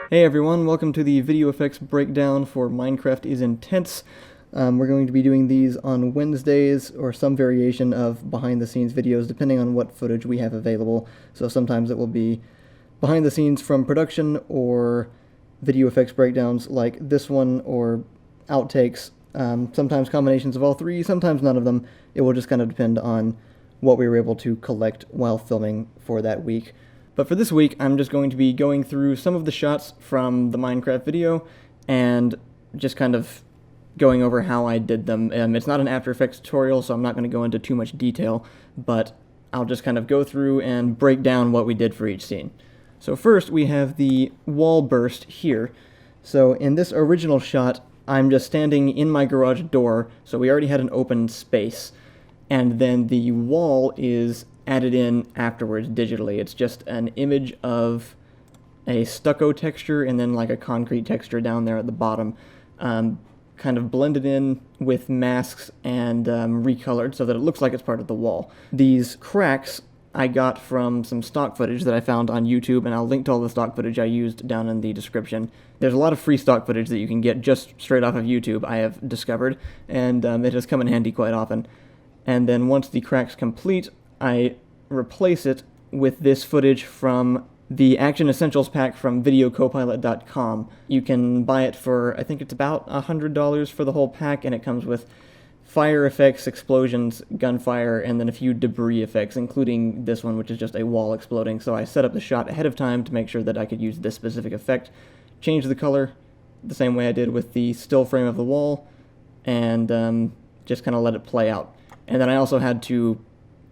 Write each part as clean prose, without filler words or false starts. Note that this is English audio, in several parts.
Hey everyone, welcome to the video effects breakdown for Minecraft is Intense. We're going to be doing these on Wednesdays or some variation of behind the scenes videos depending on what footage we have available. So sometimes it will be behind the scenes from production or video effects breakdowns like this one or outtakes. Sometimes combinations of all three, sometimes none of them. It will just kind of depend on what we were able to collect while filming for that week. But for this week, I'm just going to be going through some of the shots from the Minecraft video and just kind of going over how I did them. It's not an After Effects tutorial, so I'm not going to go into too much detail, but I'll just kind of go through and break down what we did for each scene. So first, we have the wall burst here. So in this original shot, I'm just standing in my garage door, so we already had an open space, and then the wall is added in afterwards digitally. It's just an image of a stucco texture and then like a concrete texture down there at the bottom, kind of blended in with masks and recolored so that it looks like it's part of the wall. These cracks I got from some stock footage that I found on YouTube, and I'll link to all the stock footage I used down in the description. There's a lot of free stock footage that you can get just straight off of YouTube, I have discovered, and it has come in handy quite often. And then once the crack's complete, I replace it with this footage from the Action Essentials pack from videocopilot.com. You can buy it for, I think it's about $100 for the whole pack, and it comes with fire effects, explosions, gunfire, and then a few debris effects, including this one, which is just a wall exploding. So I set up the shot ahead of time to make sure that I could use this specific effect, change the color the same way I did with the still frame of the wall, and just kind of let it play out. And then I also had to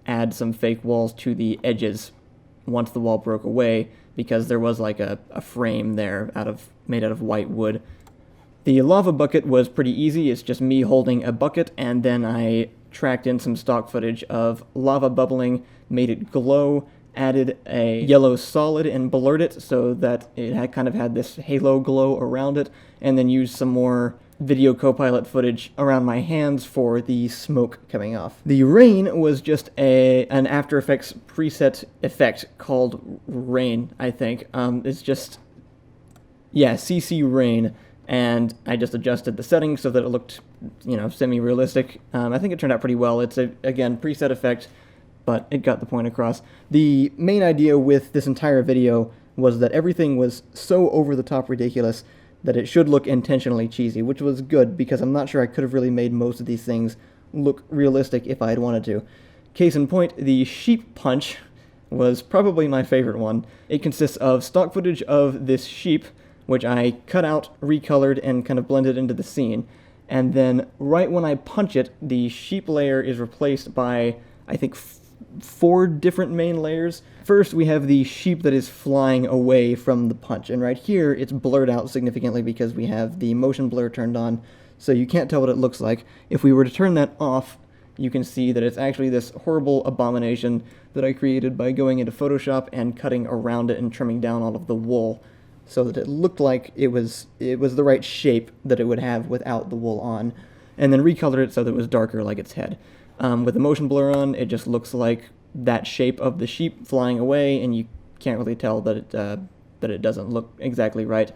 add some fake walls to the edges once the wall broke away, because there was like a frame there made out of white wood. The lava bucket was pretty easy. It's just me holding a bucket, and then I tracked in some stock footage of lava bubbling, made it glow, added a yellow solid and blurred it so that it had this halo glow around it, and then used some more Video Copilot footage around my hands for the smoke coming off. The rain was just an After Effects preset effect called rain, I think. It's just, yeah, CC rain, and I just adjusted the settings so that it looked, semi-realistic. I think it turned out pretty well. It's again, preset effect, but it got the point across. The main idea with this entire video was that everything was so over-the-top ridiculous that it should look intentionally cheesy, which was good, because I'm not sure I could have really made most of these things look realistic if I had wanted to. Case in point, the sheep punch was probably my favorite one. It consists of stock footage of this sheep, which I cut out, recolored, and kind of blended into the scene. And then right when I punch it, the sheep layer is replaced by, I think, 4 different main layers. First, we have the sheep that is flying away from the punch, and right here it's blurred out significantly because we have the motion blur turned on, so you can't tell what it looks like. If we were to turn that off, you can see that it's actually this horrible abomination that I created by going into Photoshop and cutting around it and trimming down all of the wool so that it looked like it was the right shape that it would have without the wool on, and then recolored it so that it was darker like its head. With the motion blur on, it just looks like that shape of the sheep flying away, and you can't really tell that it doesn't look exactly right.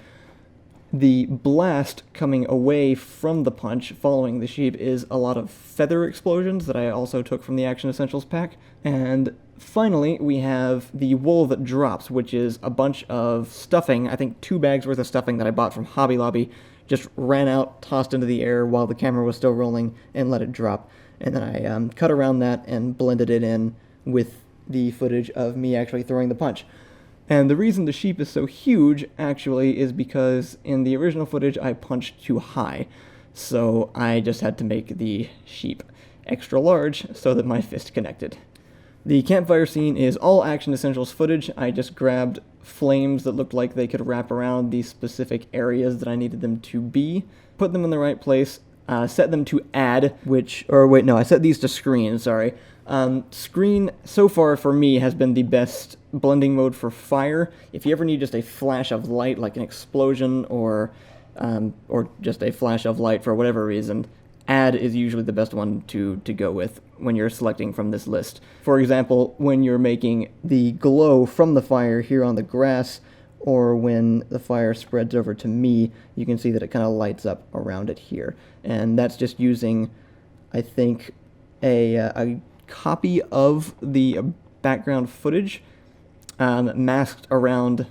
The blast coming away from the punch following the sheep is a lot of feather explosions that I also took from the Action Essentials pack. And finally, we have the wool that drops, which is a bunch of stuffing, I think 2 bags worth of stuffing that I bought from Hobby Lobby, just ran out, tossed into the air while the camera was still rolling, and let it drop. And then I cut around that and blended it in with the footage of me actually throwing the punch. And the reason the sheep is so huge, actually, is because in the original footage I punched too high. So I just had to make the sheep extra large so that my fist connected. The campfire scene is all Action Essentials footage. I just grabbed flames that looked like they could wrap around the specific areas that I needed them to be, put them in the right place, set them to add, I set these to screen, sorry. Screen, so far for me, has been the best blending mode for fire. If you ever need just a flash of light, like an explosion, or just a flash of light for whatever reason, add is usually the best one to go with when you're selecting from this list. For example, when you're making the glow from the fire here on the grass, or when the fire spreads over to me, you can see that it kind of lights up around it here. And that's just using, I think, a copy of the background footage masked around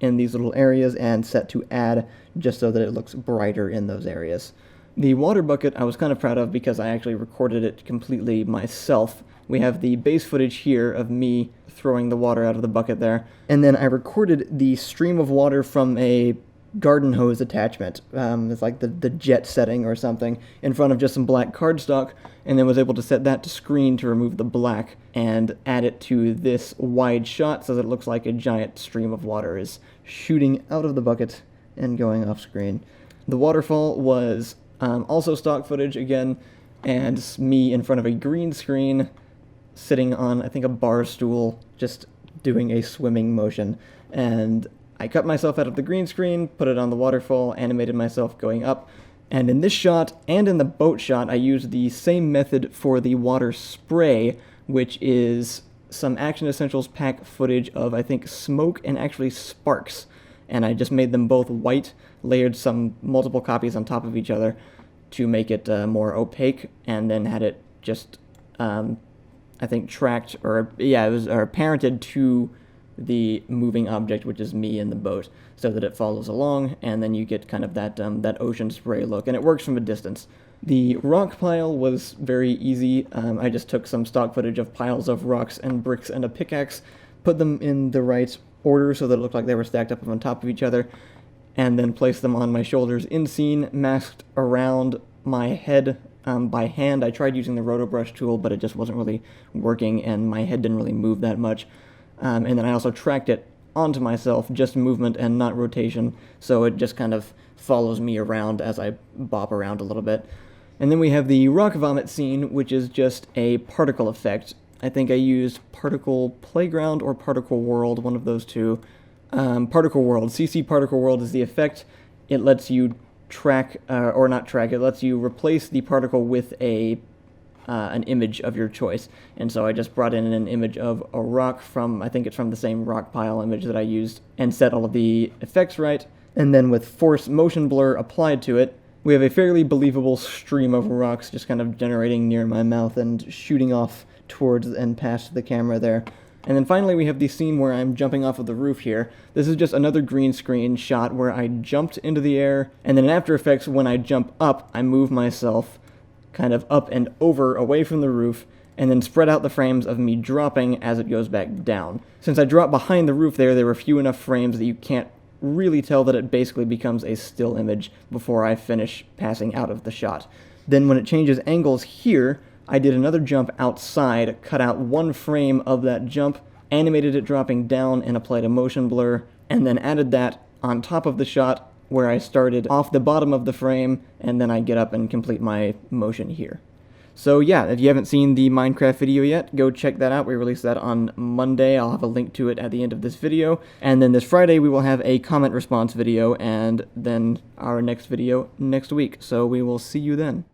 in these little areas and set to add just so that it looks brighter in those areas. The water bucket I was kind of proud of because I actually recorded it completely myself. We have the base footage here of me throwing the water out of the bucket there, and then I recorded the stream of water from a garden hose attachment. It's like the jet setting or something in front of just some black cardstock, and then was able to set that to screen to remove the black and add it to this wide shot so that it looks like a giant stream of water is shooting out of the bucket and going off screen. The waterfall was also stock footage again, and me in front of a green screen sitting on, I think, a bar stool, just doing a swimming motion. And I cut myself out of the green screen, put it on the waterfall, animated myself going up, and in this shot and in the boat shot I used the same method for the water spray, which is some Action Essentials pack footage of, I think, smoke and actually sparks, and I just made them both white, layered some multiple copies on top of each other to make it more opaque, and then had it just I think tracked, or yeah, it was parented to the moving object, which is me in the boat, so that it follows along, and then you get kind of that that ocean spray look, and it works from a distance. The rock pile was very easy. I just took some stock footage of piles of rocks and bricks and a pickaxe, put them in the right order so that it looked like they were stacked up on top of each other, and then placed them on my shoulders in scene, masked around my head by hand. I tried using the rotobrush tool, but it just wasn't really working, and my head didn't really move that much. And then I also tracked it onto myself, just movement and not rotation, so it just kind of follows me around as I bop around a little bit. And then we have the rock vomit scene, which is just a particle effect. I think I used Particle Playground or Particle World, one of those two. Particle World. CC Particle World is the effect. It lets you track, or not track, it lets you replace the particle with an image of your choice. And so I just brought in an image of a rock from, I think it's from the same Rockpile image that I used, and set all of the effects right. And then with force motion blur applied to it, we have a fairly believable stream of rocks just kind of generating near my mouth and shooting off towards and past the camera there. And then finally we have the scene where I'm jumping off of the roof here. This is just another green screen shot where I jumped into the air, and then in After Effects, when I jump up, I move myself kind of up and over away from the roof, and then spread out the frames of me dropping as it goes back down. Since I dropped behind the roof there were few enough frames that you can't really tell that it basically becomes a still image before I finish passing out of the shot. Then when it changes angles here, I did another jump outside, cut out one frame of that jump, animated it dropping down and applied a motion blur, and then added that on top of the shot where I started off the bottom of the frame, and then I get up and complete my motion here. So yeah, if you haven't seen the Minecraft video yet, go check that out. We released that on Monday. I'll have a link to it at the end of this video. And then this Friday we will have a comment response video, and then our next video next week. So we will see you then.